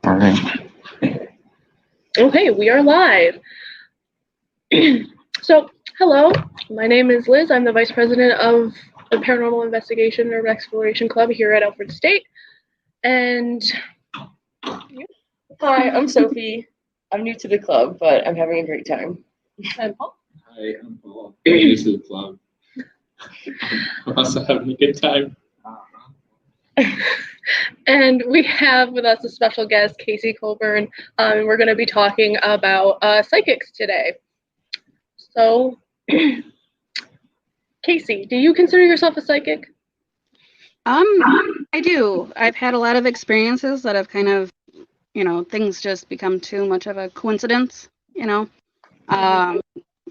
All right. Okay, we are live. So, hello, my name is Liz. I'm the Vice President of the Paranormal Investigation and Urban Exploration Club here at Alfred State. And hi, I'm Sophie. I'm new to the club, but I'm having a great time. I'm Paul. Hi, I'm Paul. I'm new to the club. I'm also having a good time. And we have with us a special guest, Kaycee Colburn, and we're going to be talking about psychics today. So, Kaycee, do you consider yourself a psychic? I do. I've had a lot of experiences that have kind of, things just become too much of a coincidence,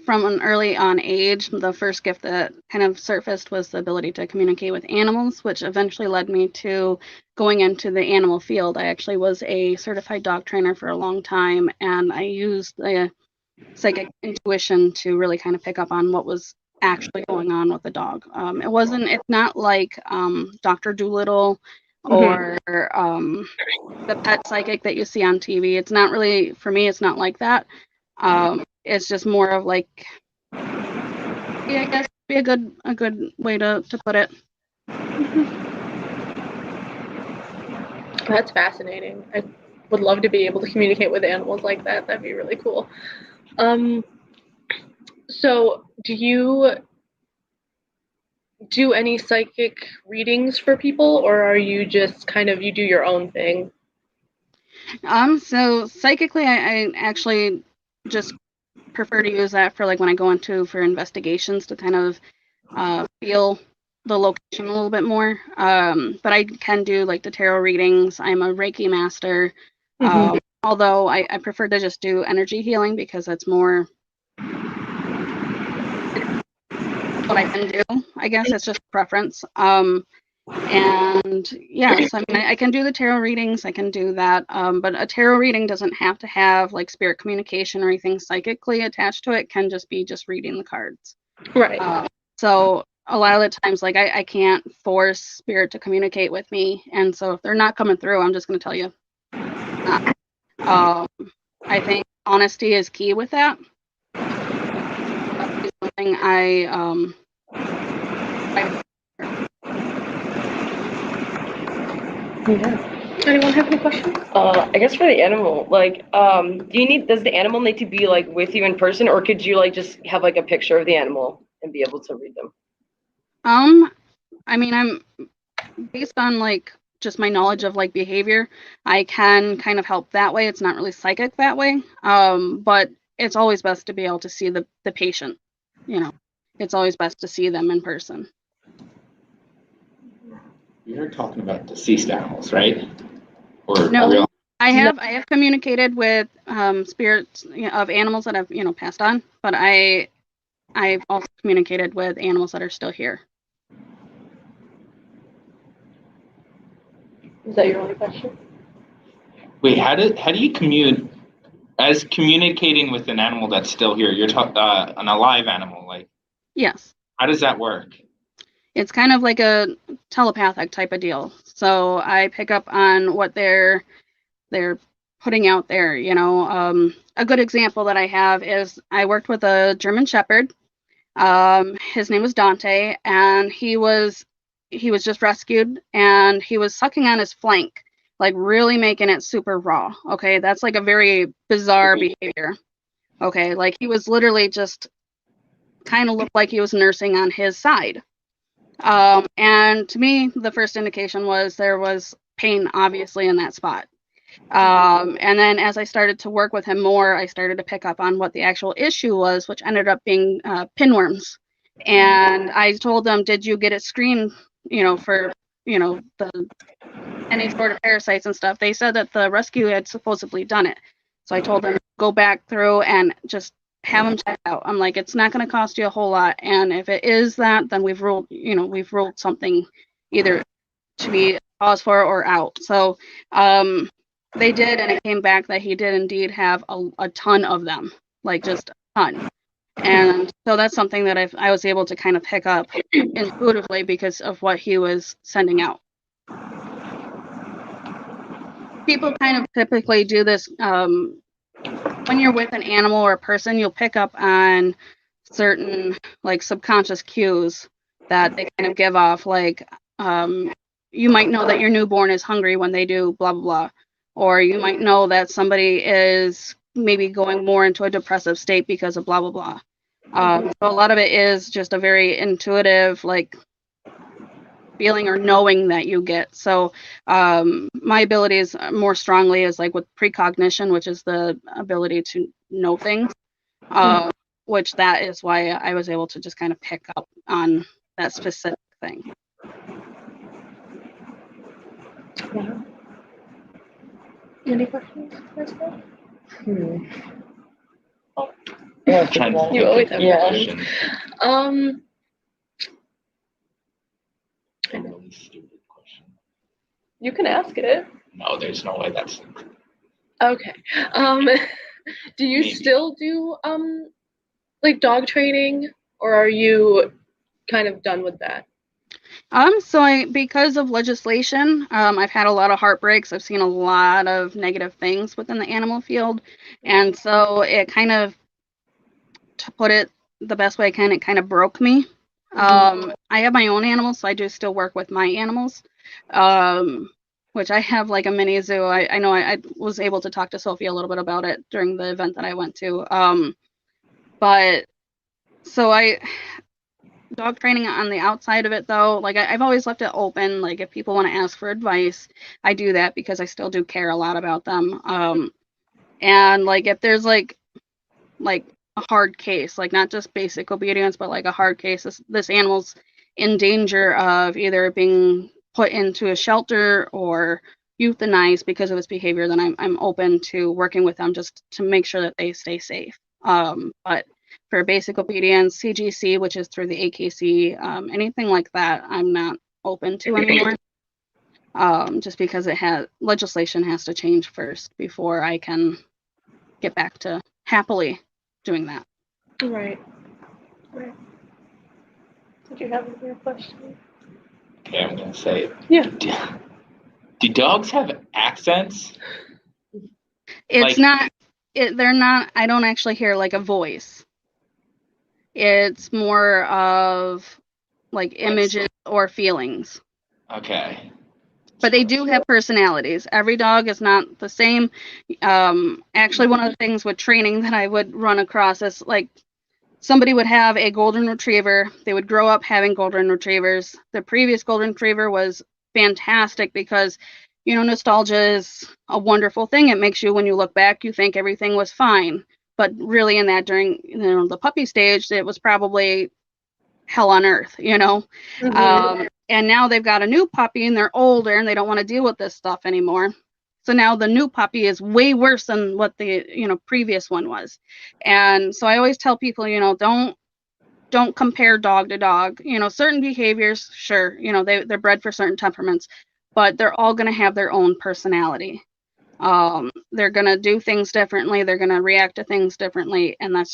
From an early on age, the first gift that kind of surfaced was the ability to communicate with animals, which eventually led me to going into the animal field. I actually was a certified dog trainer for a long time, and I used the psychic intuition to really kind of pick up on what was actually going on with the dog. It's not like Dr. Dolittle or the pet psychic that you see on TV. It's not really, for me, it's not like that. It's just more of like, I guess be a good way to put it. That's fascinating. I would love to be able to communicate with animals like that. That'd be really cool. So do you do any psychic readings for people, or are you just kind of, you do your own thing? So psychically, I actually just prefer to use that for like when I go for investigations to kind of feel the location a little bit more. But I can do like the tarot readings. I'm a Reiki master. Although I prefer to just do energy healing because that's more what I can do. I guess it's just preference. And yes, I mean, I can do the tarot readings. I can do that. But a tarot reading doesn't have to have like spirit communication or anything psychically attached to it. It can just be just reading the cards. Right. So a lot of the times, like I can't force spirit to communicate with me. And so if they're not coming through, I'm just going to tell you. I think honesty is key with that. That's something Anyone have any questions? I guess for the animal, like, does the animal need to be like with you in person, or could you like just have like a picture of the animal and be able to read them? I mean, I'm based on like just my knowledge of like behavior, I can kind of help that way. It's not really psychic that way. But it's always best to be able to see the patient, It's always best to see them in person. You're talking about deceased animals, right? Or no, real? I have communicated with spirits of animals that have passed on, but I've also communicated with animals that are still here. Is that your only question? Wait, how do you communicating with an animal that's still here? You're talking an alive animal, like? Yes. How does that work? It's kind of like a telepathic type of deal. So I pick up on what they're putting out there. A good example that I have is I worked with a German Shepherd. His name was Dante, and he was just rescued, and he was sucking on his flank, like really making it super raw. Okay, that's like a very bizarre behavior. Okay, like he was literally just kind of looked like he was nursing on his side. And to me, the first indication was there was pain, obviously, in that spot. And then as I started to work with him more, I started to pick up on what the actual issue was, which ended up being pinworms. And I told them, did you get it screened, for, any sort of parasites and stuff? They said that the rescue had supposedly done it. So I told them, go back through and just have them checked out. I'm like, it's not going to cost you a whole lot. And if it is that, then we've ruled something either to be paused for or out. So they did, and it came back that he did indeed have a ton of them, like just a ton. And so that's something that I was able to kind of pick up intuitively because of what he was sending out. people kind of typically do this when you're with an animal or a person, you'll pick up on certain like subconscious cues that they kind of give off, like you might know that your newborn is hungry when they do blah blah blah, or you might know that somebody is maybe going more into a depressive state because of blah blah blah. So a lot of it is just a very intuitive like feeling or knowing that you get. So my abilities more strongly is like with precognition, which is the ability to know things, which that is why I was able to just kind of pick up on that specific thing. Yeah. Any questions? Trying to You always have question. A really stupid question. You can ask it. No, there's no way that's. Okay. Do you Maybe. still do like dog training, or are you kind of done with that? So because of legislation, I've had a lot of heartbreaks. I've seen a lot of negative things within the animal field, and so it kind of, to put it the best way I can, it kind of broke me. I have my own animals, so I do still work with my animals, which I have like a mini zoo. I know I was able to talk to Sophie a little bit about it during the event that I went to. But so dog training on the outside of it though, like I've always left it open. Like if people want to ask for advice, I do that because I still do care a lot about them. And like if there's like a hard case, like not just basic obedience, but like a hard case, this animal's in danger of either being put into a shelter or euthanized because of its behavior, then I'm open to working with them just to make sure that they stay safe. But for basic obedience, CGC, which is through the AKC, anything like that, I'm not open to anymore. Just because legislation has to change first before I can get back to happily doing that. Right. Did you have another question? Okay, I'm gonna say it. Yeah. Do dogs have accents? It's not. They're not. I don't actually hear like a voice. It's more of like images or feelings. Okay. But they do have personalities. Every dog is not the same. Actually, one of the things with training that I would run across is like somebody would have a golden retriever. They would grow up having golden retrievers. The previous golden retriever was fantastic because, nostalgia is a wonderful thing. It makes you, when you look back, you think everything was fine. But really in that during the puppy stage, it was probably hell on earth, and now they've got a new puppy and they're older and they don't want to deal with this stuff anymore. So now the new puppy is way worse than what the previous one was. And so I always tell people, don't compare dog to dog. Certain behaviors, sure, they're bred for certain temperaments, but they're all going to have their own personality. They're going to do things differently. They're going to react to things differently. And that's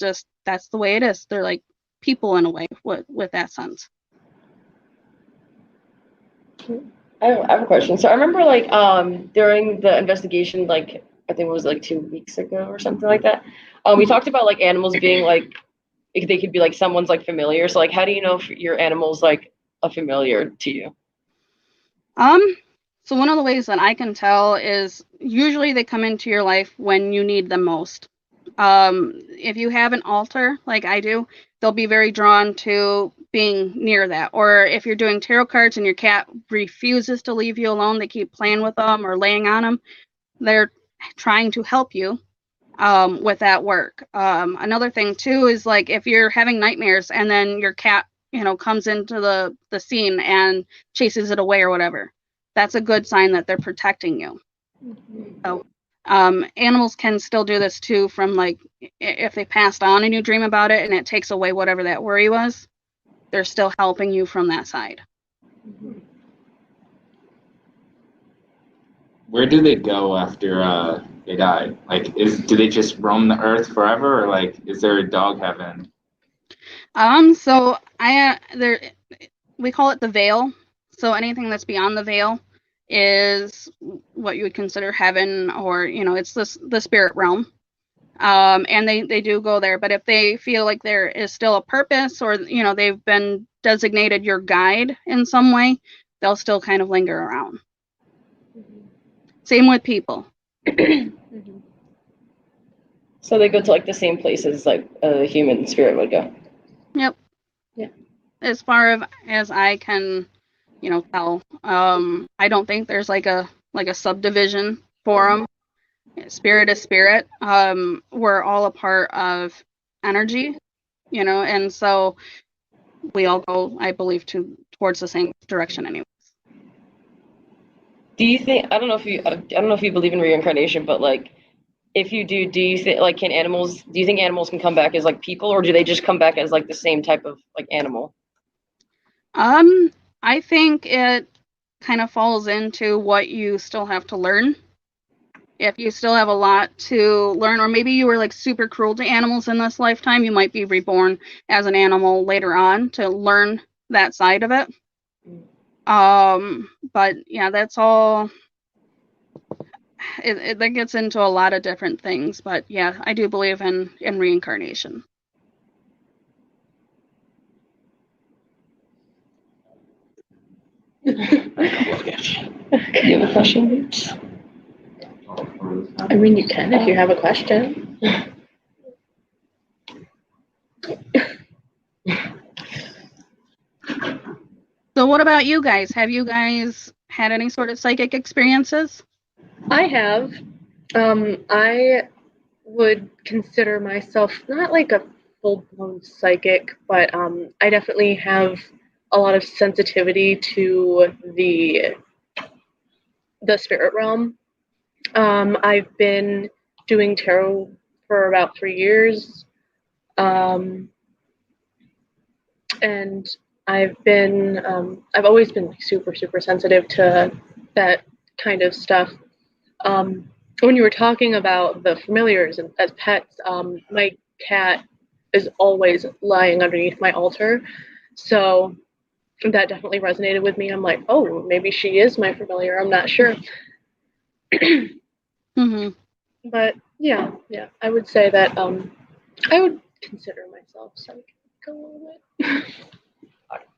the way it is. They're like people in a way with that sense. I have a question. So I remember during the investigation, I think it was 2 weeks ago or something like that. We talked about animals being they could be someone's familiar. So how do you know if your animal's a familiar to you? So one of the ways that I can tell is usually they come into your life when you need them most. If you have an altar like I do, they'll be very drawn to being near that. Or if you're doing tarot cards and your cat refuses to leave you alone, they keep playing with them or laying on them, they're trying to help you with that work. Another thing too is if you're having nightmares and then your cat comes into the scene and chases it away or whatever, that's a good sign that they're protecting you. So animals can still do this too, from if they passed on and you dream about it and it takes away whatever that worry was, they're still helping you from that side. Where do they go after they die? Do they just roam the earth forever, or is there a dog heaven? So we call it the veil. So anything that's beyond the veil is what you would consider heaven, or it's the spirit realm. And they do go there, but if they feel like there is still a purpose, or they've been designated your guide in some way, they'll still kind of linger around. Same with people. So they go to like the same places like a human spirit would go. Yep. Yeah. As far as I can, tell, I don't think there's like a subdivision for them. Spirit is spirit. We're all a part of energy, and so we all go, I believe, towards the same direction anyways. Do you think, I don't know if you believe in reincarnation, but like if you do you think like do you think animals can come back as like people, or do they just come back as like the same type of like animal? I think it kind of falls into what you still have to learn. If you still have a lot to learn, or maybe you were like super cruel to animals in this lifetime, you might be reborn as an animal later on to learn that side of it. But yeah, that's all. That gets into a lot of different things, but yeah, I do believe in reincarnation. Do you have a question? I mean, you can if you have a question. So what about you guys? Have you guys had any sort of psychic experiences? I have. I would consider myself not like a full-blown psychic, but I definitely have a lot of sensitivity to the spirit realm. I've been doing tarot for about 3 years, and I've always been like super sensitive to that kind of stuff. When you were talking about the familiars as pets, my cat is always lying underneath my altar, so that definitely resonated with me. I'm like, oh, maybe she is my familiar. I'm not sure. Mm-hmm. But yeah, I would say that I would consider myself psychic a little bit.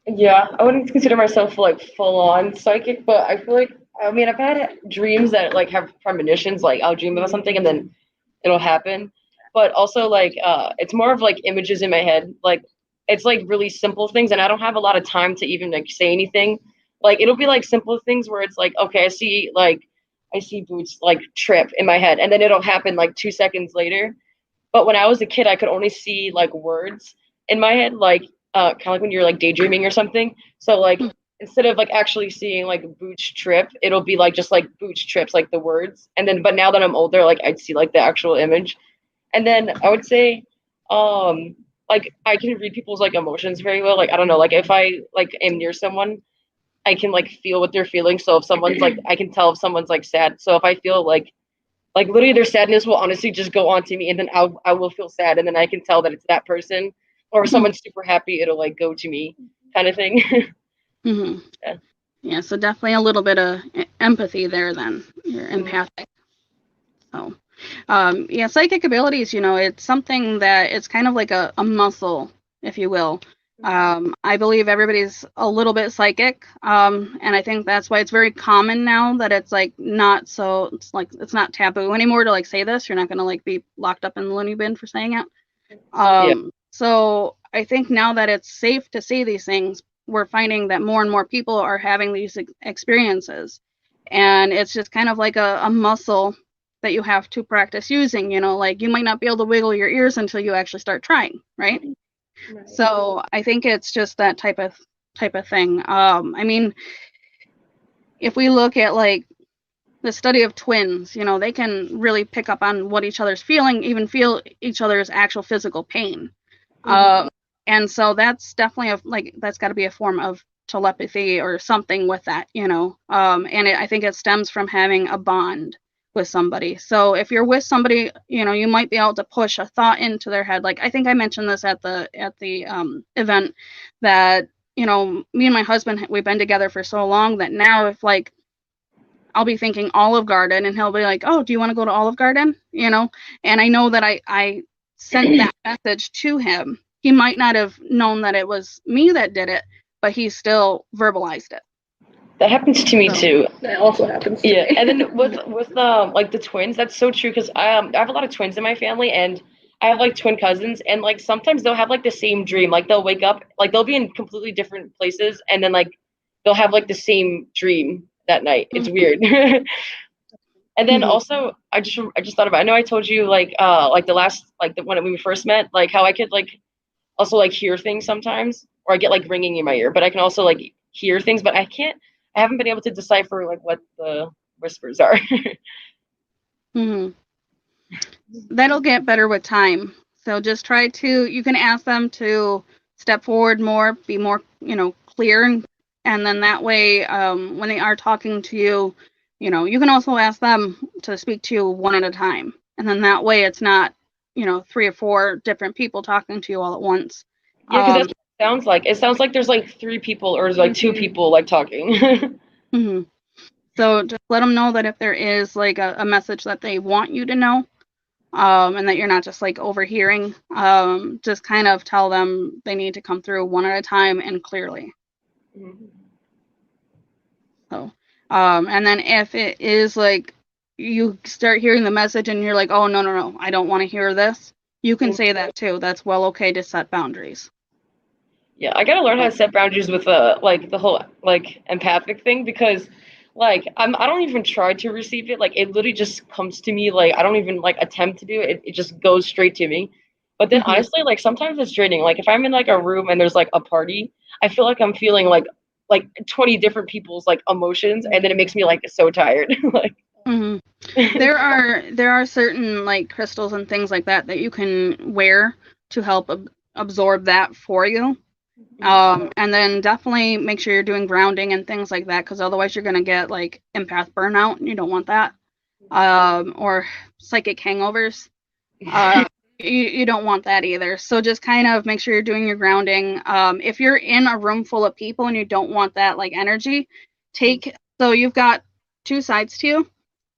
Yeah, I wouldn't consider myself like full on psychic, but I feel like, I mean, I've had dreams that like have premonitions, like I'll dream about something and then it'll happen. But also like it's more of like images in my head. Like it's like really simple things, and I don't have a lot of time to even like say anything. Like it'll be like simple things where it's like, okay, I see Boots like trip in my head, and then it'll happen like 2 seconds later. But when I was a kid, I could only see like words in my head, like kind of like when you're like daydreaming or something. So like instead of like actually seeing like Boots trip, it'll be like just like Boots trips, like the words. And then, but now that I'm older, like I'd see like the actual image. And then I would say, like I can read people's like emotions very well. Like I don't know, like if I like am near someone, I can like feel what they're feeling. So if someone's like, I can tell if someone's like sad. So if I feel like literally their sadness will honestly just go on to me, and then I will feel sad, and then I can tell that it's that person. Or if someone's super happy, it'll like go to me, kind of thing. Mm-hmm. Yeah. Yeah, so definitely a little bit of empathy there then. You're empathic. So, yeah, psychic abilities, it's something that it's kind of like a muscle, if you will. I believe everybody's a little bit psychic, and I think that's why it's very common now that it's like it's not taboo anymore to like say this. You're not going to like be locked up in the loony bin for saying it. So I think now that it's safe to say these things, we're finding that more and more people are having these experiences, and it's just kind of like a muscle that you have to practice using. Like you might not be able to wiggle your ears until you actually start trying, right? Right. So I think it's just that type of thing. I mean, if we look at like the study of twins, they can really pick up on what each other's feeling, even feel each other's actual physical pain. And so that's definitely that's got to be a form of telepathy or something with that, and I think it stems from having a bond with somebody. So if you're with somebody, you might be able to push a thought into their head. Like I think I mentioned this at the event that, me and my husband, we've been together for so long that now if like I'll be thinking Olive Garden, and he'll be like, oh, do you want to go to Olive Garden? You know, and I know that I sent that message to him. He might not have known that it was me that did it, but he still verbalized it. That happens to me too. That also happens to Yeah, me. and then with like the twins, that's so true because I have a lot of twins in my family, and I have like twin cousins, and like sometimes they'll have like the same dream. Like they'll wake up, like they'll be in completely different places, and then like they'll have like the same dream that night. It's weird. And then also, I just thought about. I know I told you like the last when we first met, like how I could like also like hear things sometimes, or I get like ringing in my ear, but I can also like hear things, but I haven't been able to decipher like what the whispers are. That'll get better with time. So just try to, you can ask them to step forward more, be more, clear, and then that way, when they are talking to you, you can also ask them to speak to you one at a time, and then that way it's not, 3 or 4 different people talking to you all at once. Yeah, because that's what it sounds like. It sounds like there's like 3 people or like 2 people like talking. So just let them know that if there is like a message that they want you to know, and that you're not just like overhearing, just kind of tell them they need to come through one at a time and clearly. So, and then if it is like you start hearing the message and you're like, oh, no, I don't want to hear this, you can say that too. That's well okay to set boundaries. Yeah, I gotta learn how to set boundaries with like the whole like empathic thing, because like I don't even try to receive it. Like it literally just comes to me. Like I don't even like attempt to do it. It just goes straight to me. But then honestly, like sometimes it's draining. Like if I'm in like a room and there's like a party, I feel like I'm feeling like 20 different people's like emotions, and then it makes me like so tired. Like there are certain like crystals and things like that you can wear to help absorb that for you. And then definitely make sure you're doing grounding and things like that, because otherwise you're going to get like empath burnout, and you don't want that. Or psychic hangovers. You don't want that either. So just kind of make sure you're doing your grounding. If you're in a room full of people and you don't want that like energy, so you've got 2 sides to you.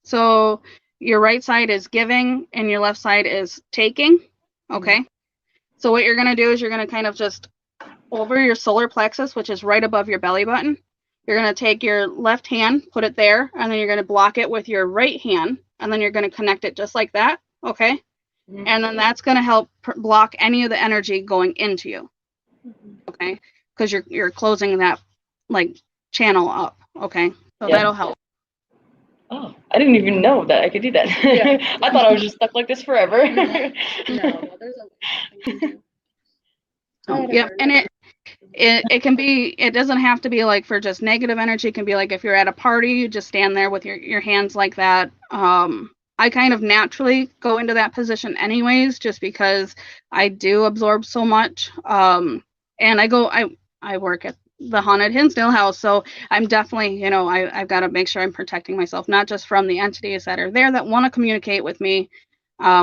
So your right side is giving and your left side is taking. Okay. So what you're going to do is you're going to kind of just over your solar plexus, which is right above your belly button. You're going to take your left hand, put it there, and then you're going to block it with your right hand, and then you're going to connect it just like that. Okay. And then that's going to help block any of the energy going into you. Okay. Because you're closing that like channel up. Okay. So that'll help. Oh, I didn't even know that I could do that. Yeah. I thought I was just stuck like this forever. No, there's a Yep. And it can be, it doesn't have to be like for just negative energy. It can be like if you're at a party, you just stand there with your hands like that. I kind of naturally go into that position anyways, just because I do absorb so much. And I work at the haunted Hinsdale house, so I'm definitely, I've got to make sure I'm protecting myself, not just from the entities that are there that want to communicate with me,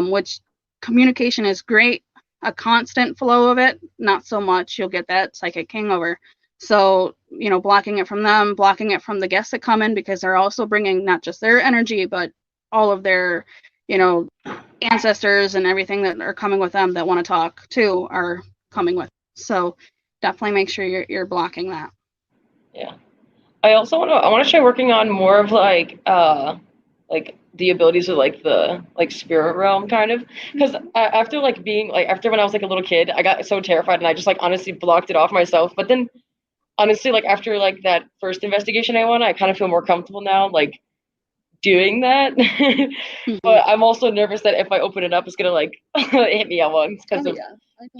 which communication is great. A constant flow of it, not so much. You'll get that psychic hangover. So, blocking it from them, blocking it from the guests that come in, because they're also bringing not just their energy, but all of their, ancestors and everything that are coming with them that want to talk too are coming with. So definitely make sure you're blocking that. Yeah. I also want to try working on more of like the abilities of like the like spirit realm kind of, because after when I was like a little kid, I got so terrified and I just like honestly blocked it off myself. But then honestly, like after like that first investigation I won, I kind of feel more comfortable now like doing that. But I'm also nervous that if I open it up, it's gonna like hit me at once because of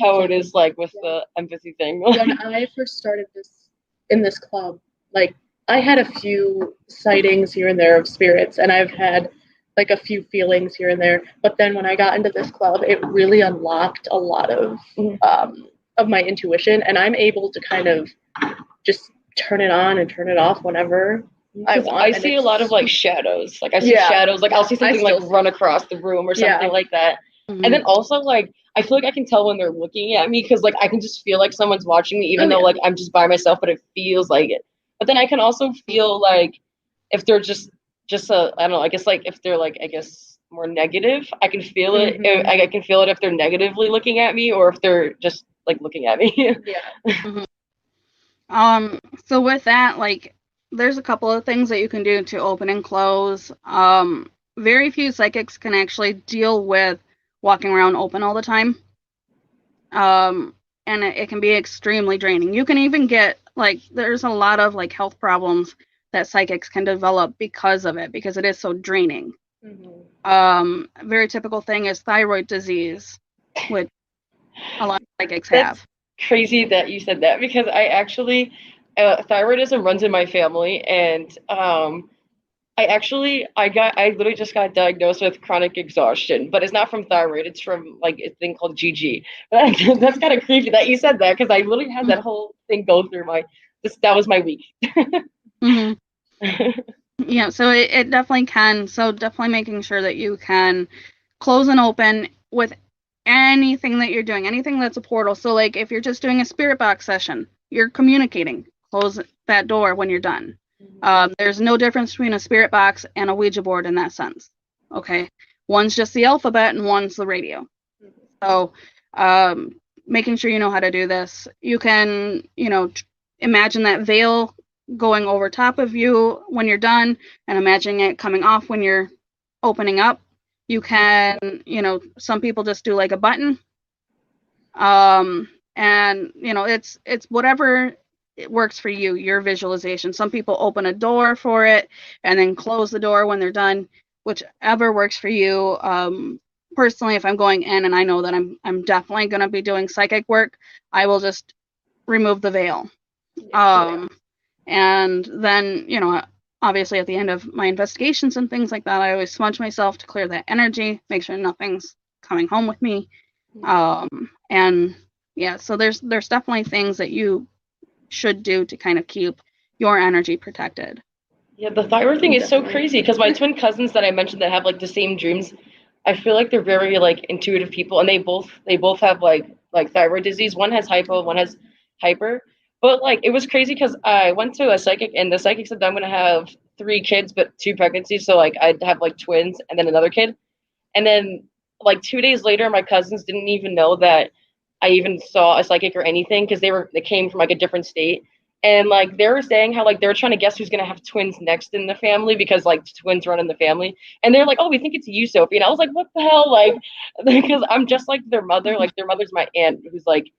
how it is like with the empathy thing. When I first started in this club, like I had a few sightings here and there of spirits, and I've had like a few feelings here and there. But then when I got into this club, it really unlocked a lot of my intuition, and I'm able to kind of just turn it on and turn it off whenever I see a lot of like shadows. Like I see shadows. Like I'll see something like run across the room or something like that. And then also like I feel like I can tell when they're looking at me, because like I can just feel like someone's watching me, even though like I'm just by myself, but it feels like it. But then I can also feel like if they're just just I don't know, I guess like if they're like, I guess more negative, I can feel it. Mhm. I can feel it if they're negatively looking at me or if they're just like looking at me. Yeah. So with that, like, there's a couple of things that you can do to open and close. Very few psychics can actually deal with walking around open all the time. And it can be extremely draining. You can even get, like, there's a lot of like health problems that psychics can develop because of it, because it is so draining. Mhm. A very typical thing is thyroid disease, which a lot of psychics That's have. crazy that you said that because I actually thyroidism runs in my family, and I literally just got diagnosed with chronic exhaustion, but it's not from thyroid. It's from like a thing called GG. That's kind of creepy that you said that because I literally had that whole thing go through that was my week. Mm-hmm. Yeah, so it definitely can. So definitely making sure that you can close and open with anything that you're doing, anything that's a portal. So like if you're just doing a spirit box session, you're communicating. Close that door when you're done. There's no difference between a spirit box and a Ouija board in that sense. Okay, one's just the alphabet and one's the radio. So making sure you know how to do this. You can, imagine that veil going over top of you when you're done and imagining it coming off when you're opening up. You can, some people just do like a button. And it's whatever it works for you, your visualization. Some people open a door for it and then close the door when they're done, whichever works for you. Personally, if I'm going in and I know that I'm definitely going to be doing psychic work, I will just remove the veil. And then, obviously at the end of my investigations and things like that, I always smudge myself to clear that energy, make sure nothing's coming home with me. And yeah, so there's definitely things that you should do to kind of keep your energy protected. Yeah, the thyroid thing is so crazy because my twin cousins that I mentioned that have like the same dreams, I feel like they're very like intuitive people, and they both have like thyroid disease. One has hypo, one has hyper. But like it was crazy because I went to a psychic, and the psychic said that I'm gonna have 3 kids but 2 pregnancies, so like I'd have like twins and then another kid. And then like 2 days later, my cousins didn't even know that I even saw a psychic or anything because they came from like a different state. And like they were saying how like they were trying to guess who's gonna have twins next in the family because like twins run in the family. And they're like, oh, we think it's you, Sophie. And I was like, what the hell? Like, because I'm just like their mother. Like their mother's my aunt, who's like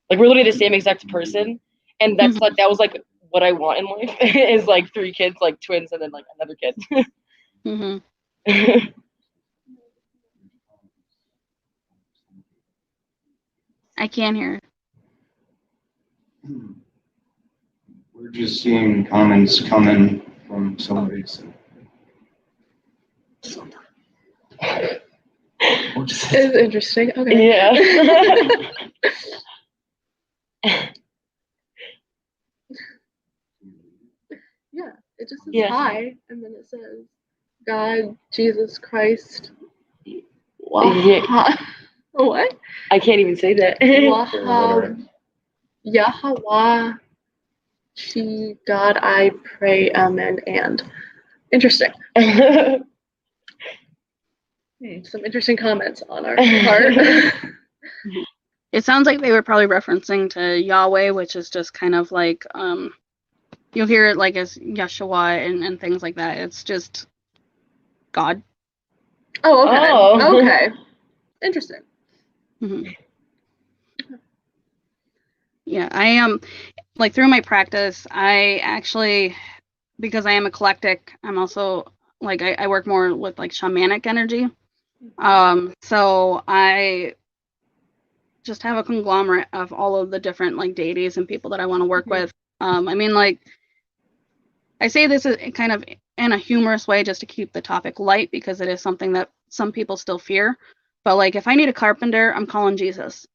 we're literally the same exact person. And that's like that was like what I want in life is like 3 kids, like twins, and then like another kid. Mm-hmm. I can't hear. We're just seeing comments coming from somebody. It's interesting. Okay. Yeah. Yeah, it just says Yeah. hi, and then it says God, Jesus Christ. Yeah. What? I can't even say that. Yahweh, she, God, I pray, amen, and. Interesting. Some interesting comments on our part. It sounds like they were probably referencing to Yahweh, which is just kind of like you'll hear it like as Yeshua and things like that. It's just God. Oh, okay. Oh. Okay. Interesting. Mm-hmm. Yeah, I am like through my practice, I actually, because I am eclectic, I'm also like I work more with like shamanic energy. So I just have a conglomerate of all of the different like deities and people that I want to work with. I mean, like I say this kind of in a humorous way just to keep the topic light because it is something that some people still fear. But like if I need a carpenter, I'm calling Jesus,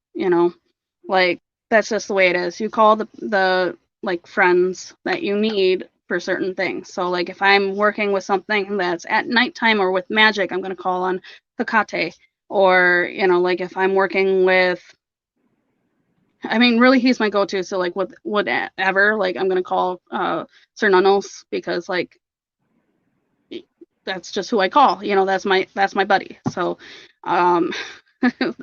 like that's just the way it is. You call the like friends that you need for certain things. So like if I'm working with something that's at nighttime or with magic, I'm going to call on Hecate. Or, like if I'm working with, I mean, really he's my go-to. So like with whatever, like I'm going to call Sir Nunos because like that's just who I call. That's my buddy. So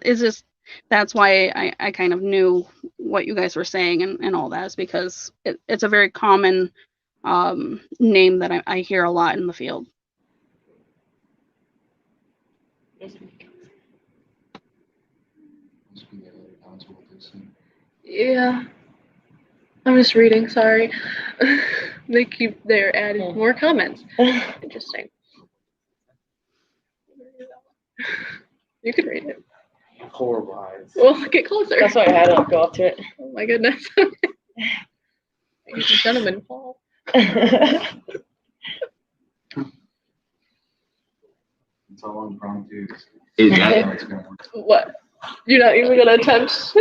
it's just that's why I kind of knew what you guys were saying and all that is because it's a very common name that I hear a lot in the field. Yeah. I'm just reading, sorry. They're adding more comments. Interesting. You can read it. Horrible eyes. Well, get closer. That's why I had to go up to it. Oh my goodness. Ladies and gentlemen, Paul. It's all impromptu. Is That's that, how it's gonna work. What? You're not even gonna attempt?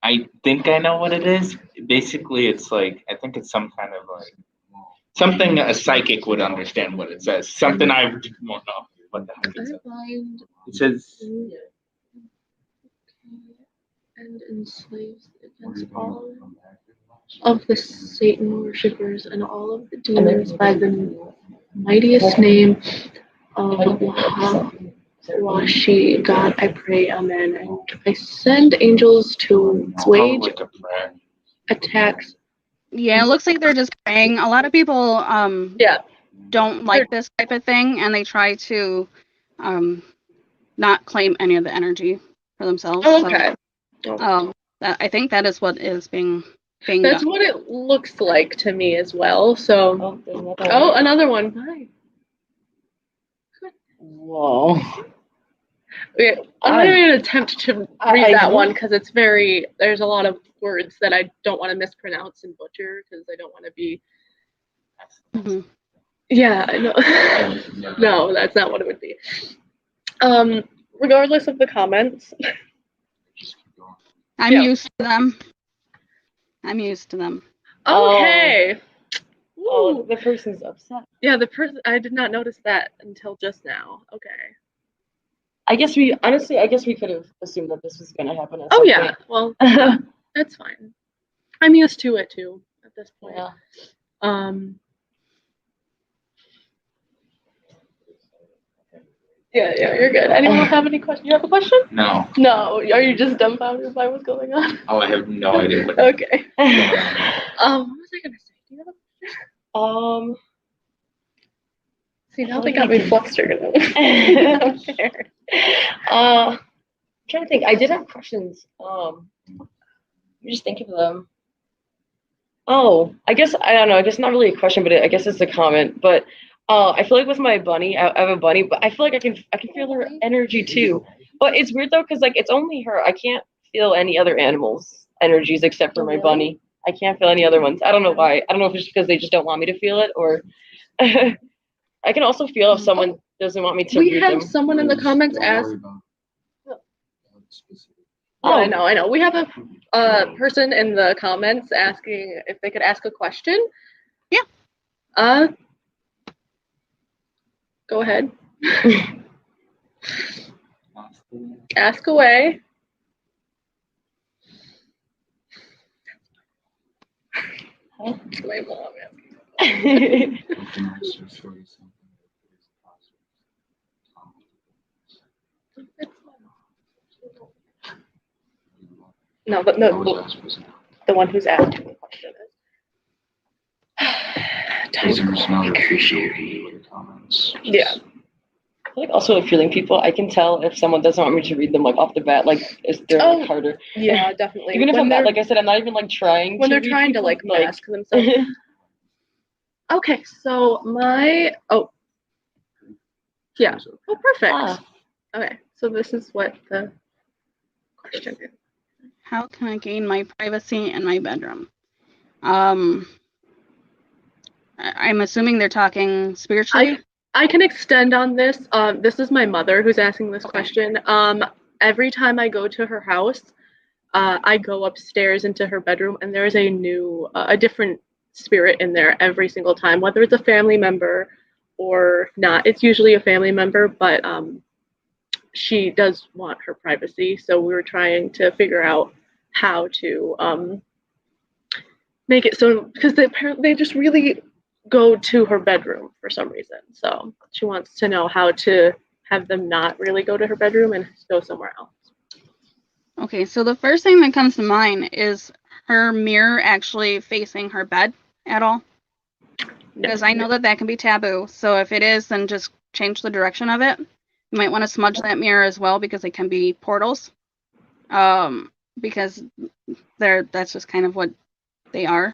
I think I know what it is. Basically, it's like, I think it's some kind of like, something a psychic would understand what it says. Something I won't know what the heck it says. It says, And enslaves against all of the Satan worshippers and all of the demons by the mightiest name of Washi, God, I pray, amen. And I send angels to wage like a prayer. attacks. Yeah, it looks like they're just praying. A lot of people Yeah. don't like this type of thing, and they try to not claim any of the energy for themselves. Okay. So, I think that is what is being That's done. what it looks like to me as well. So, Oh, there's another one. another one. Hi. Whoa. Okay, I'm not even gonna attempt to read that one because it's there's a lot of words that I don't want to mispronounce and butcher because I don't want to be. Mhm. Yeah, I know. No, that's not what it would be. Regardless of the comments. I'm Yeah. used to them. I'm used to them. Okay. Oh, Ooh. the person's upset. Yeah, the person, I did not notice that until just now. Okay. I guess we could have assumed that this was gonna happen at Oh some yeah, well, point. that's fine. I'm used to it too at this point. Yeah. Yeah, you're good. Anyone have any questions? You have a question? No. No. Are you just dumbfounded by what's going on? Oh, I have no idea what Okay. What was I gonna say? Do you have a question? See, now they got me flustered. I'm scared. I'm trying to think. I did have questions. Let me just think of them. Oh, I guess I don't know. I guess not really a question, but I guess it's a comment. But I feel like with my bunny, I have a bunny, but I feel like I can feel her energy too. But it's weird though, because like it's only her. I can't feel any other animals' energies except for my bunny. I can't feel any other ones. I don't know why. I don't know if it's because they just don't want me to feel it, or I can also feel if someone doesn't want me to. We read have them. someone in the comments Don't ask. worry about specific. Oh, I know. We have a person in the comments asking if they could ask a question. Yeah. Go ahead. Ask away. It's my mom asking. I can also show you something that is No, but no, the one who's asking the question is. There's no appreciating comments. Yeah. I feel like also with feeling people, I can tell if someone doesn't want me to read them like off the bat, like if they're like harder. Yeah, definitely. Even if when I'm they're not, like I said, I'm not even like trying. when to they're read trying to people, like mask themselves. Okay, so yeah. Oh, perfect. Ah. Okay, so this is what the question is. How can I gain my privacy in my bedroom? I'm assuming they're talking spiritually. I can extend on this. This is my mother who's asking this question. Every time I go to her house, I go upstairs into her bedroom, and there's a different spirit in there every single time, whether it's a family member or not. It's usually a family member, but she does want her privacy. So we were trying to figure out how to make it so, because they just really go to her bedroom for some reason. So she wants to know how to have them not really go to her bedroom and go somewhere else. Okay, so the first thing that comes to mind is her mirror actually facing her bed at all. Because I know that can be taboo. So if it is, then just change the direction of it. You might want to smudge that mirror as well because they can be portals. Because that's just kind of what they are.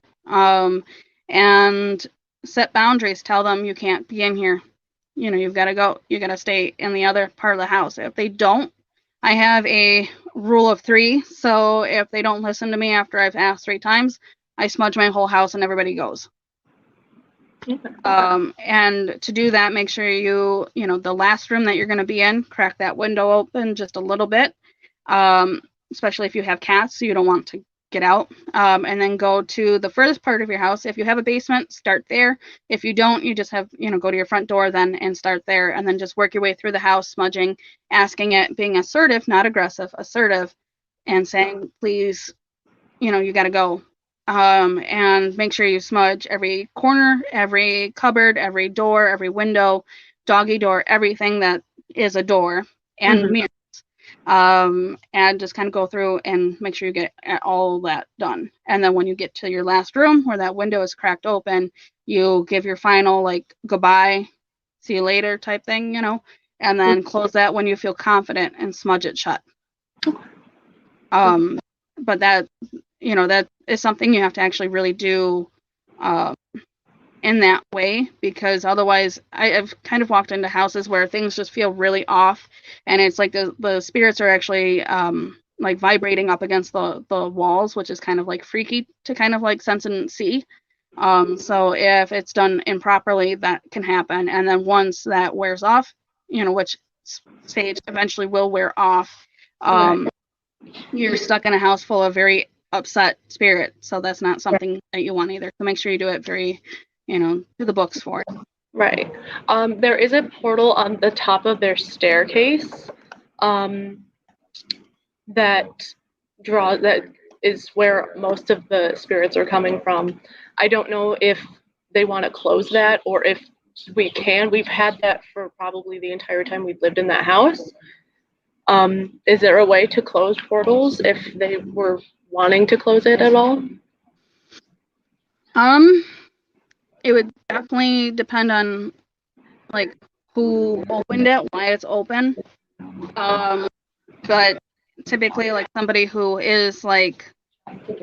And set boundaries. Tell them you can't be in here. You know, you've got to go. You got to stay in the other part of the house. If they don't, I have a rule of 3. So if they don't listen to me after I've asked 3 times, I smudge my whole house and everybody goes. And to do that, make sure you know, the last room that you're going to be in, crack that window open just a little bit, especially if you have cats, so you don't want to get out, and then go to the furthest part of your house. If you have a basement, start there. If you don't, you just have, you know, go to your front door then and start there, and then just work your way through the house, smudging, asking it, being assertive, not aggressive, assertive, and saying, please, you know, you got to go. And make sure you smudge every corner, every cupboard, every door, every window, doggy door, everything that is a door, and mirrors. And just kind of go through and make sure you get all that done. And then when you get to your last room where that window is cracked open, you give your final like goodbye, see you later type thing, you know, and then close that when you feel confident and smudge it shut. But that, you know, that is something you have to actually really do in that way, because otherwise I've kind of walked into houses where things just feel really off, and it's like the spirits are actually like vibrating up against the walls, which is kind of like freaky to kind of like sense and see. So if it's done improperly, that can happen. And then once that wears off, you know, which stage eventually will wear off, you're stuck in a house full of very upset spirit. So that's not something that you want either. So make sure you do it very, you know, to the books for it. Right. There is a portal on the top of their staircase that is where most of the spirits are coming from. I don't know if they want to close that or if we can. We've had that for probably the entire time we've lived in that house. Is there a way to close portals if they were wanting to close it at all? It would definitely depend on like who opened it, why it's open. But typically like somebody who is like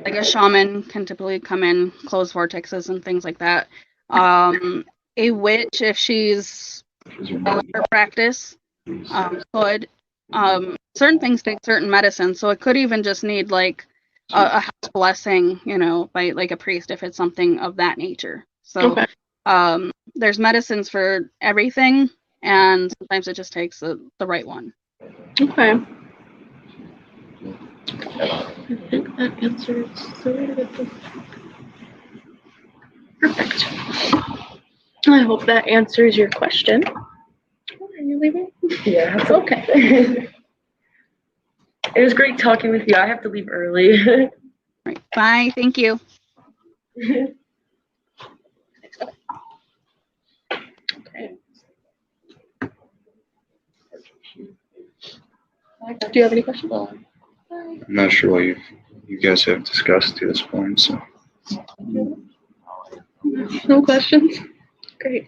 a shaman can typically come in, close vortexes and things like that. A witch, if she's well in her practice, could. Certain things take certain medicine, so it could even just need like a house blessing, you know, by like a priest if it's something of that nature. So there's medicines for everything, and sometimes it just takes the right one. Okay. I think that answers the perfect. I hope that answers your question. Are you leaving? Yeah. That's okay. It was great talking with you. I have to leave early. Right. Bye. Thank you. Okay. Do you have any questions? I'm not sure what you guys have discussed to this point, so. No questions? Great.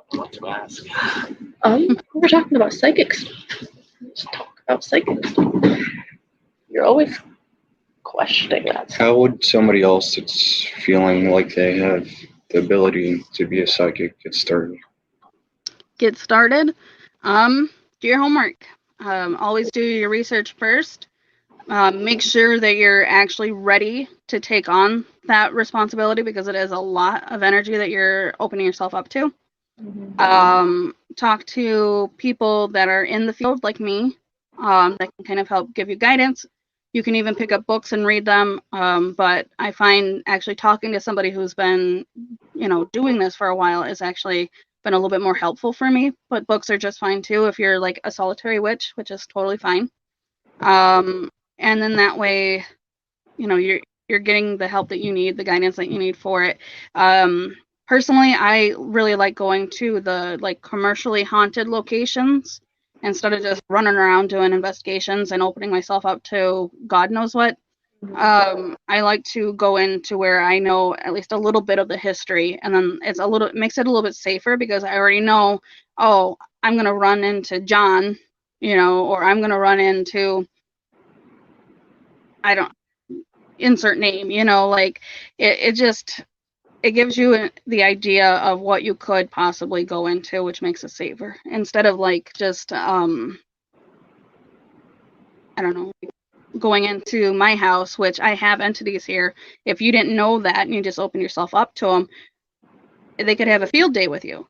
What to ask? We're talking about psychics. Let's talk about psychics. You're always questioning that. How would somebody else that's feeling like they have the ability to be a psychic get started? Get started. Do your homework. Always do your research first. Make sure that you're actually ready to take on that responsibility, because it is a lot of energy that you're opening yourself up to. Talk to people that are in the field like me, that can kind of help give you guidance. You can even pick up books and read them. But I find actually talking to somebody who's been, you know, doing this for a while is actually been a little bit more helpful for me. But books are just fine too if you're like a solitary witch, which is totally fine. And then that way, you know, you're getting the help that you need, the guidance that you need for it. personally, I really like going to the like commercially haunted locations instead of just running around doing investigations and opening myself up to God knows what. I like to go into where I know at least a little bit of the history, and then it makes it a little bit safer because I already know, oh, I'm gonna run into John, or I'm gonna run into, I don't insert name, like it gives you the idea of what you could possibly go into, which makes it safer instead of like just I don't know, going into my house, which I have entities here. If you didn't know that and you just open yourself up to them, they could have a field day with you,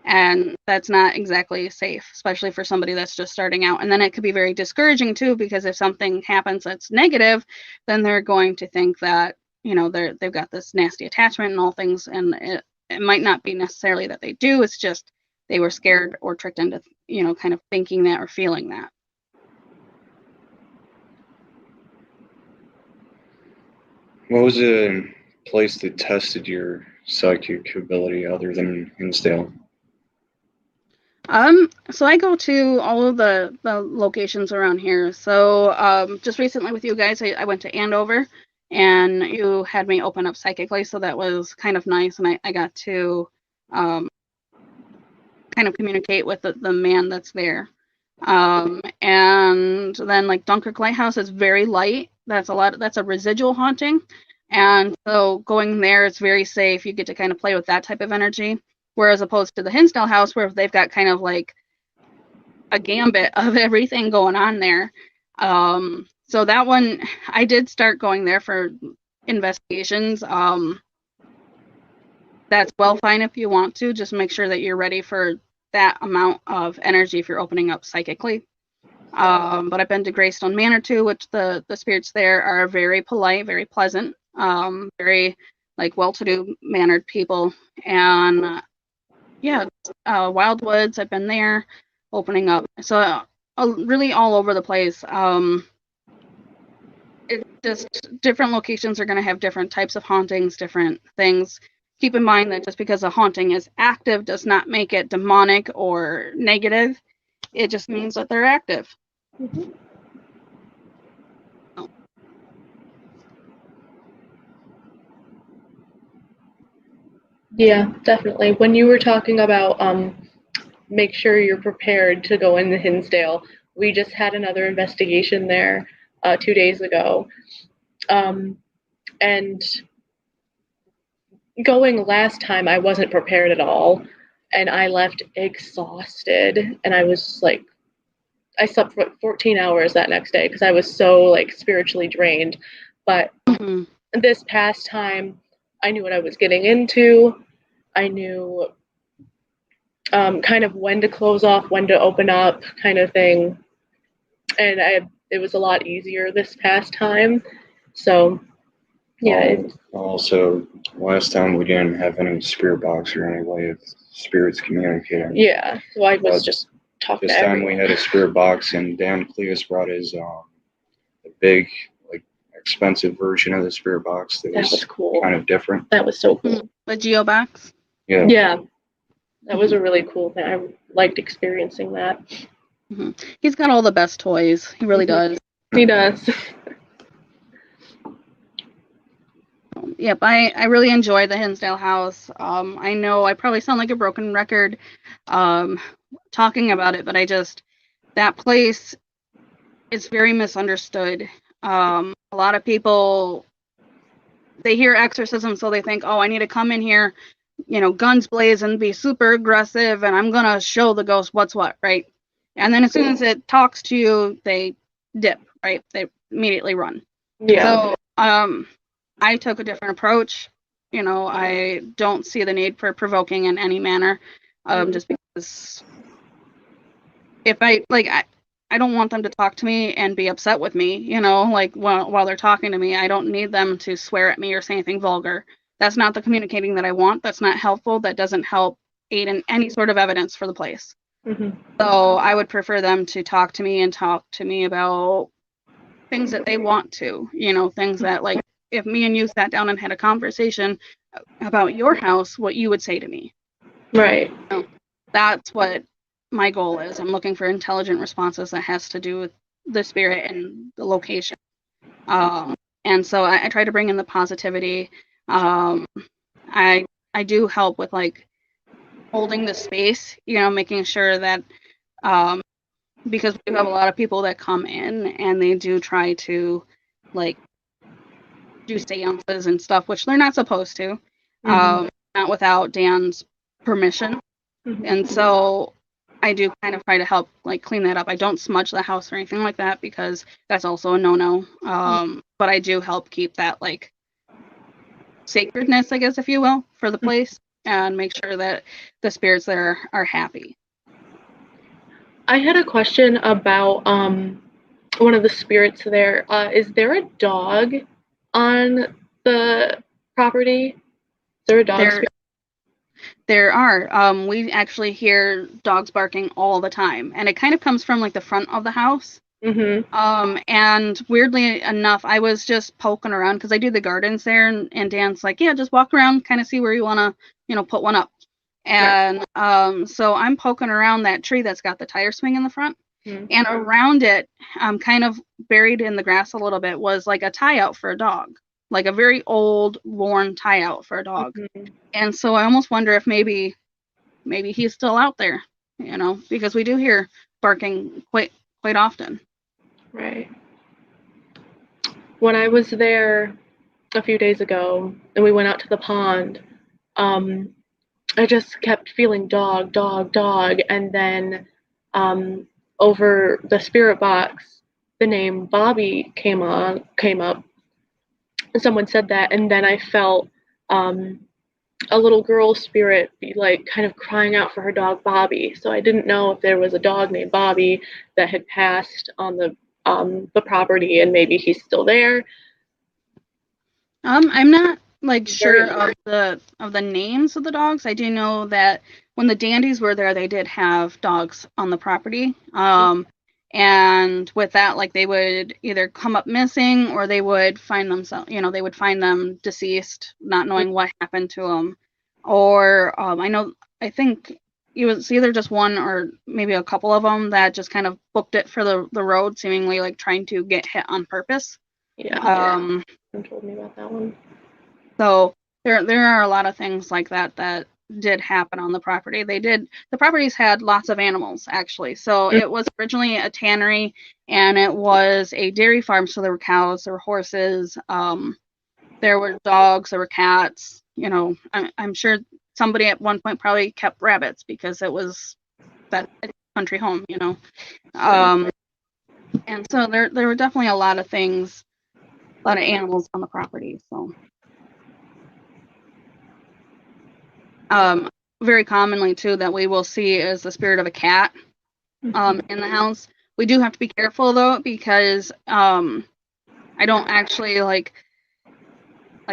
and that's not exactly safe, especially for somebody that's just starting out. And then it could be very discouraging too, because if something happens that's negative, then they're going to think that, they've got this nasty attachment and all things, and it might not be necessarily that they do, it's just they were scared or tricked into, kind of thinking that or feeling that. What was a place that tested your psychic ability other than Hinsdale? So I go to all of the locations around here. So just recently with you guys, I went to Andover, and you had me open up psychically, so that was kind of nice, and I got to kind of communicate with the man that's there. And then like Dunkirk Lighthouse is very light. That's a residual haunting. And so going there, it's very safe. You get to kind of play with that type of energy. Whereas opposed to the Hinsdale house, where they've got kind of like a gambit of everything going on there. So that one, I did start going there for investigations. That's well fine if you want to. Just make sure that you're ready for that amount of energy if you're opening up psychically. But I've been to Greystone Manor too, which the spirits there are very polite, very pleasant, very like well-to-do mannered people. And yeah, Wildwoods, I've been there opening up. So really all over the place. It's just different locations are going to have different types of hauntings, different things. Keep in mind that just because a haunting is active does not make it demonic or negative. It just means that they're active. Mm-hmm. Oh. Yeah, definitely. When you were talking about make sure you're prepared to go into Hinsdale, we just had another investigation there 2 days ago. And going last time, I wasn't prepared at all, and I left exhausted, and I was like, I slept for 14 hours that next day because I was so like spiritually drained. But this past time, I knew what I was getting into. I knew kind of when to close off, when to open up, kind of thing. And it was a lot easier this past time. So, yeah. Also, last time we didn't have any spirit box or any way of spirits communicating. Yeah, so I was just talking to everyone. This time we had a spirit box, and Dan Cleus brought his a big, like, expensive version of the spirit box that was cool. Kind of different. That was so cool. The Geo box? Yeah. Yeah, that was a really cool thing. I liked experiencing that. Mm-hmm. He's got all the best toys. He really does. He does. Yep, I really enjoy the Hinsdale house. I know I probably sound like a broken record talking about it, but that place is very misunderstood. A lot of people, they hear exorcism, so they think, oh, I need to come in here, guns blazing, be super aggressive, and I'm going to show the ghost what's what, right? And then as soon as it talks to you, they dip, right? They immediately run. Yeah. So, I took a different approach. I don't see the need for provoking in any manner, just because if I don't want them to talk to me and be upset with me, like while they're talking to me. I don't need them to swear at me or say anything vulgar. That's not the communicating that I want. That's not helpful. That doesn't help aid in any sort of evidence for the place. Mm-hmm. So I would prefer them to talk to me about things that they want to, things that, like, if me and you sat down and had a conversation, about your house what you would say to me. Right. That's what my goal is. I'm looking for intelligent responses that has to do with the spirit and the location. And so I try to bring in the positivity. I do help with like holding the space, making sure that because we do have a lot of people that come in and they do try to like do seances and stuff, which they're not supposed to, not without Dan's permission. And so I do kind of try to help like clean that up. I don't smudge the house or anything like that because that's also a no-no. But I do help keep that like sacredness, I guess, if you will, for the place and make sure that the spirits there are happy. I had a question about one of the spirits there. Is there a dog on the property? Is there a dog spirit? There are. We actually hear dogs barking all the time, and it kind of comes from like the front of the house. And weirdly enough, I was just poking around because I do the gardens there, and Dan's like, yeah, just walk around, kind of see where you want to, put one up. And so I'm poking around that tree that's got the tire swing in the front, and around it, kind of buried in the grass a little bit, was like a tie out for a dog, like a very old, worn tie out for a dog. And so I almost wonder if maybe he's still out there, because we do hear barking quite often. Right. When I was there a few days ago and we went out to the pond, I just kept feeling dog, dog, dog. And then over the spirit box, the name Bobby came up. Someone said that, and then I felt a little girl spirit be like kind of crying out for her dog Bobby. So I didn't know if there was a dog named Bobby that had passed on the property and maybe he's still there. I'm not like sure of the names of the dogs. I do know that when the Dandies were there, they did have dogs on the property. And with that, like they would either come up missing or they would find themselves, they would find them deceased, not knowing what happened to them. Or I think it was either just one or maybe a couple of them that just kind of booked it for the road, seemingly like trying to get hit on purpose. Yeah. Someone told me about that one. So there are a lot of things like that did happen on the property. The properties had lots of animals actually. So it was originally a tannery and it was a dairy farm. So there were cows, there were horses, there were dogs, there were cats. I'm sure somebody at one point probably kept rabbits because it was that country home, and so there were definitely a lot of things, a lot of animals on the property. So very commonly too that we will see is the spirit of a cat in the house. We do have to be careful though because I don't actually like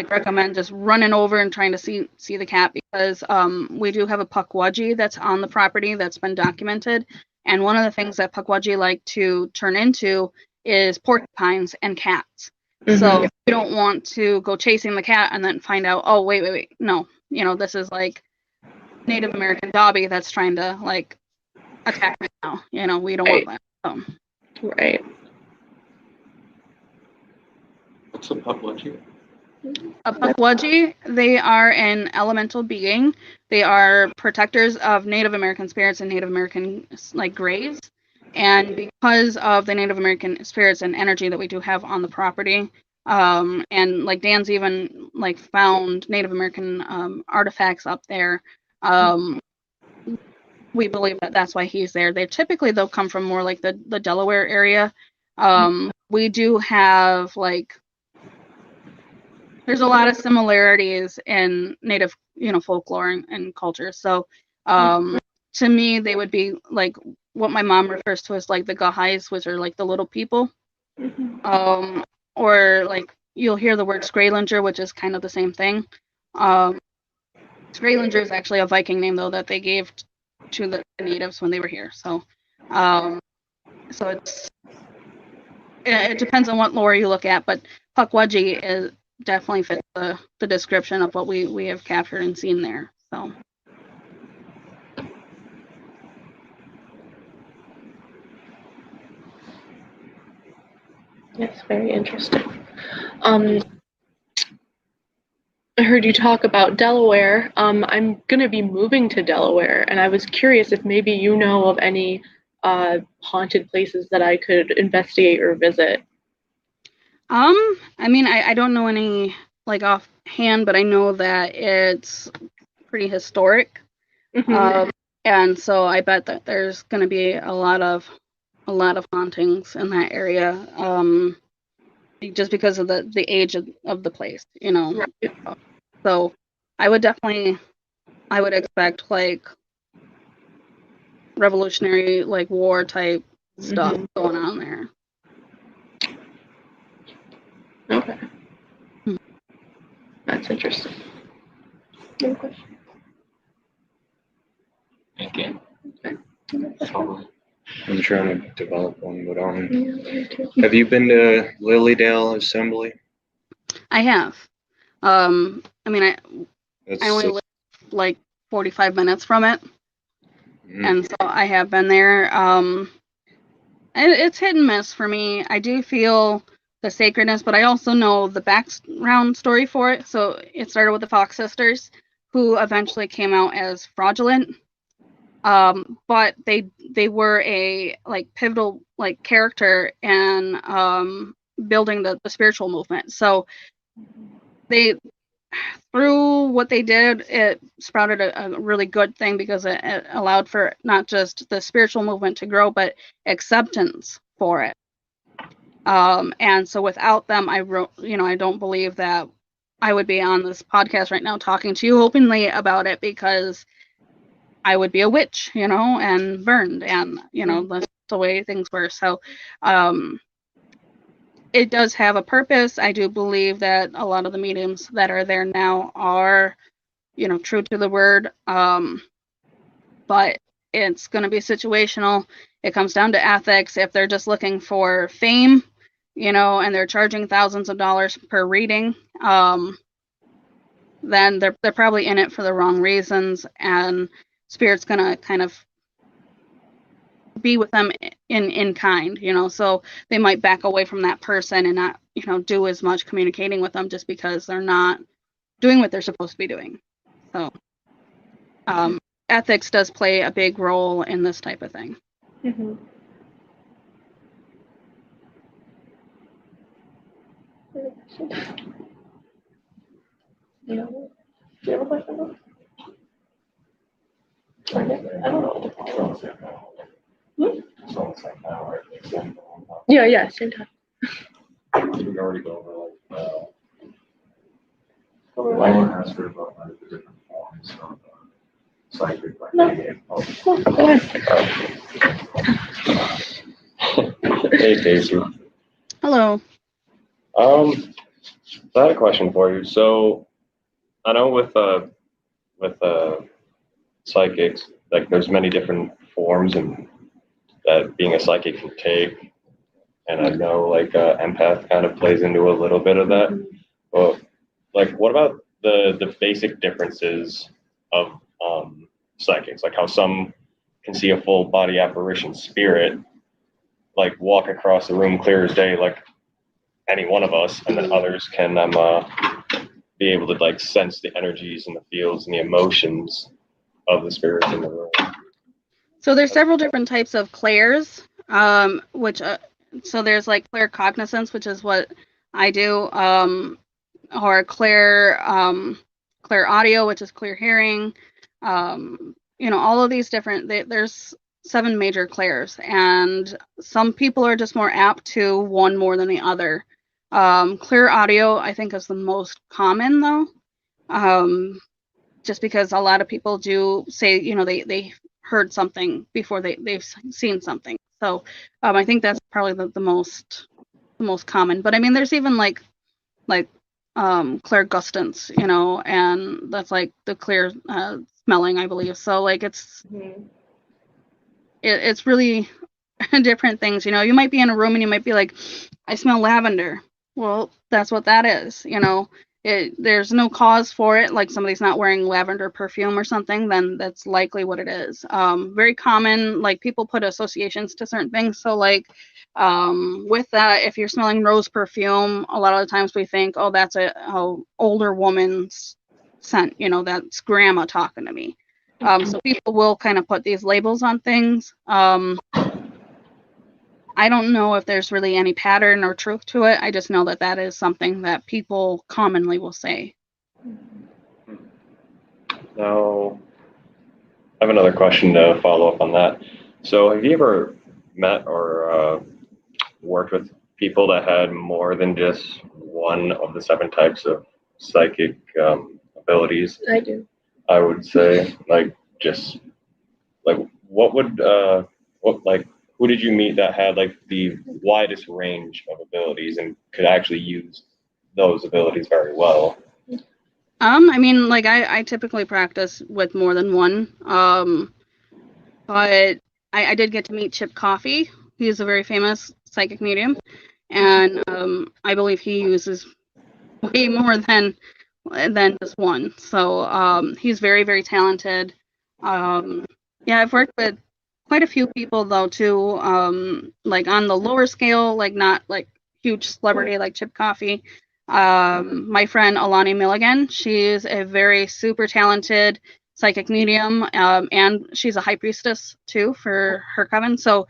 recommend just running over and trying to see the cat because we do have a pukwudgie that's on the property that's been documented, and one of the things that pukwudgie like to turn into is porcupines and cats. So you don't want to go chasing the cat and then find out, oh wait, no, this is like Native American Dobby that's trying to like attack me now. We don't want that. So. Right. What's a pukwudgie? A pukwudgie, they are an elemental being. They are protectors of Native American spirits and Native American like graves. And because of the Native American spirits and energy that we do have on the property, and like Dan's even like found Native American artifacts up there, we believe that that's why he's there. They'll come from more like the Delaware area. We do have like there's a lot of similarities in Native, folklore and culture. So to me, they would be like what my mom refers to as like the Gahais, which are like the little people. Or like you'll hear the word Skrailanger, which is kind of the same thing. Skrailanger is actually a Viking name though that they gave to the natives when they were here. So so it depends on what lore you look at, but pukwudgie definitely fits the description of what we have captured and seen there. So. That's very interesting. I heard you talk about Delaware. I'm going to be moving to Delaware, and I was curious if maybe you know of any haunted places that I could investigate or visit. I mean, I don't know any like offhand, but I know that it's pretty historic. Mhm. And so I bet that there's going to be a lot of hauntings in that area. Just because of the age of the place, you know. Right. So I would expect like Revolutionary, like war type stuff going on there. Okay. Hmm. That's interesting. Okay. Okay. I'm trying to develop one, but Yeah, me too. have you been to Lilydale Assembly? I have. I mean, I That's only live like 45 minutes from it, and so I have been there. It's hit and miss for me. I do feel the sacredness, but I also know the background story for it. So it started with the Fox sisters, who eventually came out as fraudulent. But they were a like pivotal like character in building the spiritual movement. So they, through what they did, it sprouted a really good thing because it allowed for not just the spiritual movement to grow, but acceptance for it. And so without them, I don't believe that I would be on this podcast right now talking to you openly about it, because I would be a witch, and burned, and that's the way things were. So it does have a purpose. I do believe that a lot of the mediums that are there now are, true to the word. But it's going to be situational. It comes down to ethics. If they're just looking for fame, and they're charging thousands of dollars per reading, then they're probably in it for the wrong reasons, and Spirit's going to kind of be with them in kind, so they might back away from that person and not, do as much communicating with them just because they're not doing what they're supposed to be doing. So ethics does play a big role in this type of thing. Mm-hmm. Yeah. Do you have a question? I don't know. Yeah, same time. We already go over like asked her about like the different forms of psychic, like Go ahead. Hey Kaycee. Hello. I had a question for you. So I know with psychics, like there's many different forms and that being a psychic can take, and I know like empath kind of plays into a little bit of that. Well, like what about the basic differences of psychics, like how some can see a full body apparition spirit, like walk across the room clear as day, like any one of us, and then others can be able to like sense the energies and the feels and the emotions of the spirits in the room. So there's several different types of clairs, which so there's like claircognizance, which is what I do, or clairaudio, which is clear hearing. All of these different. There's 7 major clairs, and some people are just more apt to one more than the other. Clairaudio, I think, is the most common though, just because a lot of people do say, they heard something before they've seen something. So I think that's probably the most common. But I mean, there's even like clairgustance, and that's like the clear smelling, I believe. So like it's really different things. You might be in a room and you might be like, I smell lavender. Well, that's what that is. There's no cause for it, like somebody's not wearing lavender perfume or something, then that's likely what it is. Very common, like people put associations to certain things. So like with that, if you're smelling rose perfume, a lot of the times we think, oh, that's a older woman's scent, that's grandma talking to me. So people will kind of put these labels on things. I don't know if there's really any pattern or truth to it. I just know that that is something that people commonly will say. Now, I have another question to follow up on that. So have you ever met or worked with people that had more than just one of the 7 types of psychic abilities? I do. I would say, who did you meet that had like the widest range of abilities and could actually use those abilities very well? I mean, like I typically practice with more than one. But I did get to meet Chip Coffey. He's a very famous psychic medium, and I believe he uses way more than just one. So he's very, very talented. Yeah, I've worked with quite a few people though too, like on the lower scale, like not like huge celebrity like Chip Coffey. My friend Alani Milligan, she's a very super talented psychic medium, and she's a high priestess too for her coven. So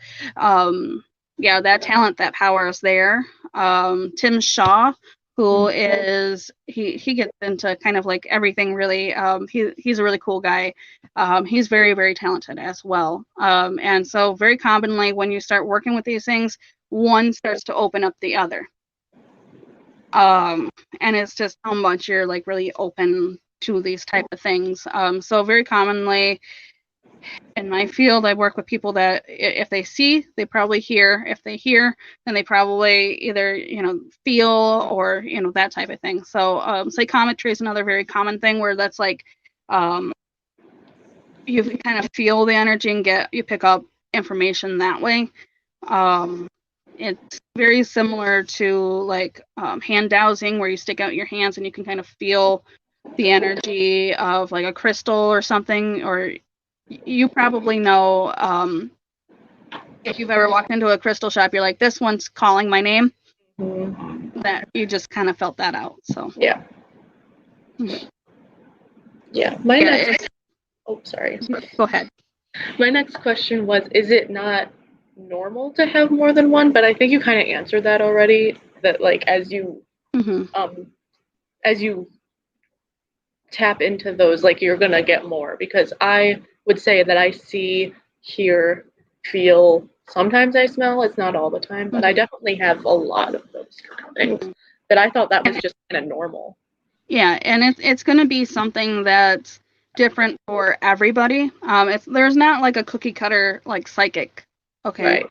yeah, that talent, that power is there. Tim Shaw, who is he gets into kind of like everything really. He's a really cool guy. He's very, very talented as well. And so very commonly when you start working with these things, one starts to open up the other. And it's just how much you're like really open to these type of things. So very commonly in my field, I work with people that if they see, they probably hear. If they hear, then they probably either, feel or, that type of thing. So psychometry is another very common thing where that's like you kind of feel the energy and you pick up information that way. It's very similar to like hand dowsing, where you stick out your hands and you can kind of feel the energy of like a crystal or something. Or you probably know if you've ever walked into a crystal shop, you're like, this one's calling my name. Mm-hmm. That you just kind of felt that out. So yeah. Yeah. Sorry. Go ahead. My next question was, is it not normal to have more than one? But I think you kind of answered that already, that like as you tap into those, like you're gonna get more, because I would say that I see, hear, feel, sometimes I smell. It's not all the time, but I definitely have a lot of those kind of things that I thought that was just kind of normal. Yeah, and it's going to be something that's different for everybody. There's not like a cookie cutter like psychic. Okay.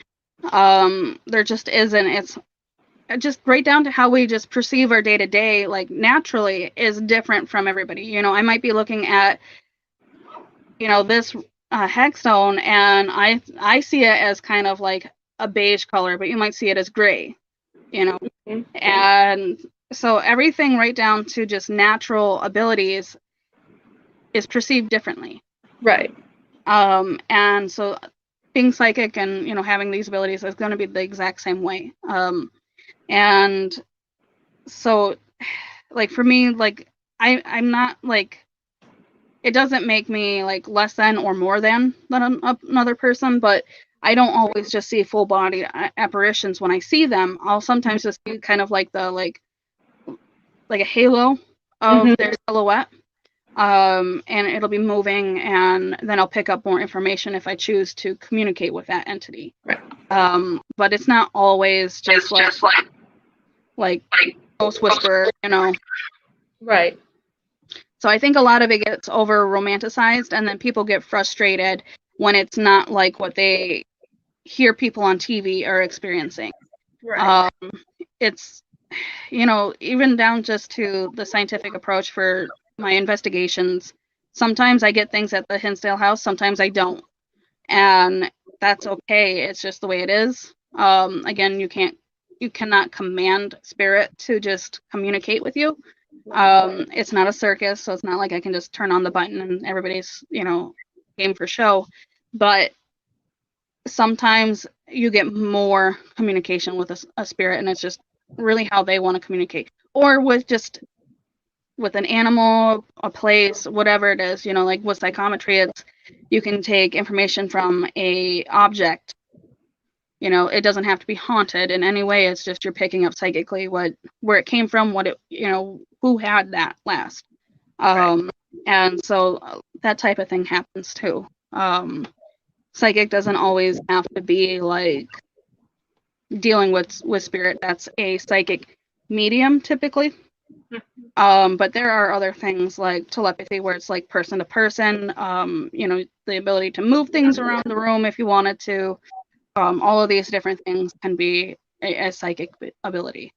Right. There just isn't. It's just right down to how we just perceive our day to day, like naturally is different from everybody. I might be looking at, this hexstone, and I see it as kind of like a beige color, but you might see it as gray, and so everything right down to just natural abilities is perceived differently. Right. And so being psychic and, having these abilities is going to be the exact same way. And so like for me, like I'm not like, it doesn't make me like less than or more than another person, but I don't always just see full body apparitions when I see them. I'll sometimes just see kind of like the like a halo of their silhouette, and it'll be moving, and then I'll pick up more information if I choose to communicate with that entity. Right. But it's not always just like ghost whisperer, Right. So I think a lot of it gets over romanticized, and then people get frustrated when it's not like what they hear people on TV are experiencing. Right. It's, even down just to the scientific approach for my investigations. Sometimes I get things at the Hinsdale house, sometimes I don't. And that's okay. It's just the way it is. Again, you can't you cannot command spirit to just communicate with you. It's not a circus, so it's not like I can just turn on the button and everybody's, game for show. But sometimes you get more communication with a spirit, and it's just really how they want to communicate. Or with an animal, a place, whatever it is, like with psychometry, you can take information from a object. It doesn't have to be haunted in any way. It's just you're picking up psychically where it came from, who had that last. And so that type of thing happens too. Psychic doesn't always have to be like dealing with spirit. That's a psychic medium typically. But there are other things like telepathy where it's like person to person, the ability to move things around the room if you wanted to. All of these different things can be a psychic ability.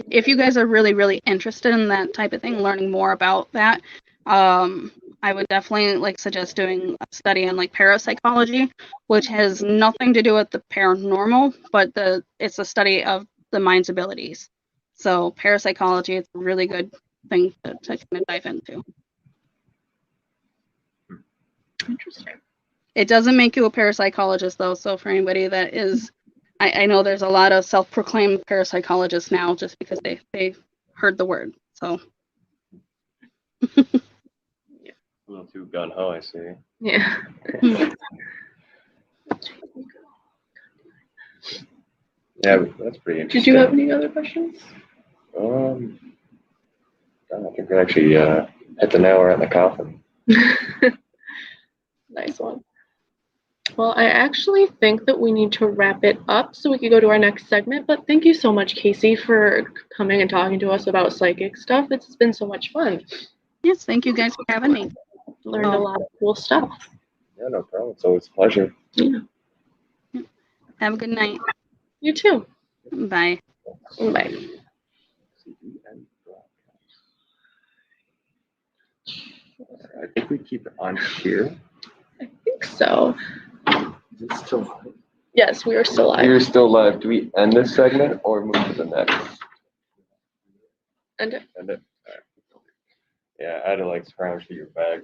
If you guys are really, really interested in that type of thing, learning more about that, I would definitely suggest doing a study on parapsychology, which has nothing to do with the paranormal, but it's a study of the mind's abilities. So parapsychology is a really good thing to kind of dive into. Interesting. It doesn't make you a parapsychologist though. So for anybody that is, I know there's a lot of self-proclaimed parapsychologists now just because they heard the word. So. A little too gun-ho, I see. Yeah. Yeah, that's pretty interesting. Did you have any other questions? I think we actually hit the nail right in the coffin. Nice one. Well, I actually think that we need to wrap it up so we can go to our next segment. But thank you so much, Kaycee, for coming and talking to us about psychic stuff. It's been so much fun. Yes, thank you guys for having me. Learned a lot of cool stuff. Yeah, no problem. It's always a pleasure. Yeah. Have a good night. You too. Bye. Bye. I think we keep it on here. I think so. Is it still live? Yes, we are still live. We're still live. Do we end this segment or move to the next? End it. End it. All right. Yeah, I had to scrounge for your bag.